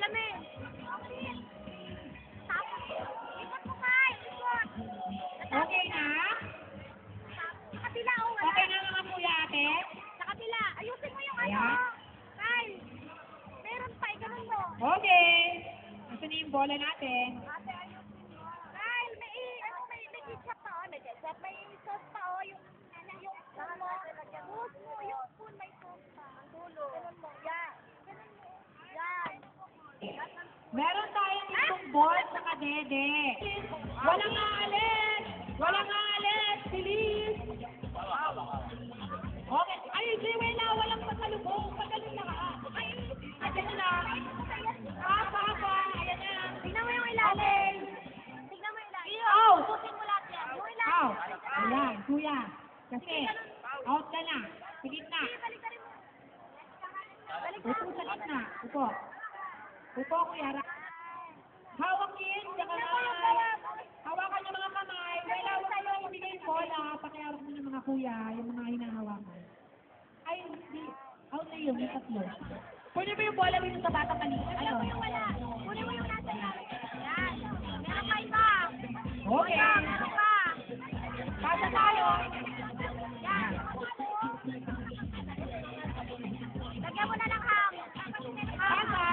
Alamin. Tapos, ikot mo kay. Ikot. Okay na? Sa kabila, oh. Wala. Okay na mga kuya ate? Sa kabila. Ayusin mo yung Ayan. Kyle. Meron pa. Ganun mo. Okay. Ito na yung bola natin. Ate, ayusin mo. Kyle, may ketchup pa, oh. May ketchup. May sauce pa, oh. Yung spoon mo. Sauce mo. Yung spoon may sauce pa. Ang dulo. Ganun mo. Yan. Ganun mo. Yan. Meron tayong itong ball sa kadede. Walang aalis! Walang aalis! Bilis! Okay. Ay, Jiway na! Walang pasalubong! Pagaling na ka! Ay, ayan na! Papa! Ayan na! Tignan mo yung ilalim. Tignan mo yung ilalim. Ow! Tutusin mo lahat yan. Yung ilalim. Ow! Ayan, kuya. Kasi, out ka na. Sa gitna. Balik-balik mo. Upo sa gitna. Upo. Upo, kuya. Hawak yun. Tsaka hawakan yung mga kamay. Wala mo ibigay yung bola. Pakiharap mo ng mga kuya. Yung mga hinahawakan. Ay, hindi. Out na yun. Yung tatlo. Kunin mo yung bola dito sa batang kanina. Kunin mo yung wala. Kunin mo yung nasa ilalim. Yan. Meron pa iba. Okay. Meron pa. Pasa tayo. Yan. Lagyan mo na lang ham. Pasa.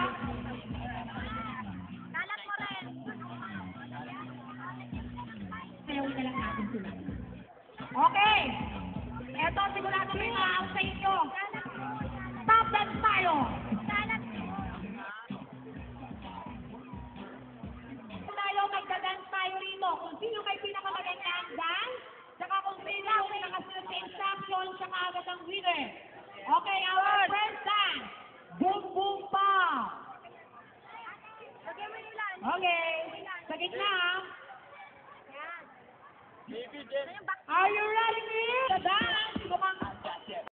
Kalat mo rin. Sayawin na lang natin sila. Okay. Eto, sigurado may maaam sa inyo. Top dance tayo. Kalat mo. Tayo, magda-dance tayo rito. Kung sino may pinakamagandang dance, saka kung sino may nakasunod sa instruction, saka agad ang winner. Okay, our first dance. Boom, boom, pop. Lagyan mo yung ilalim. Okay. Sa gitna, ha? Yan. Ano yung back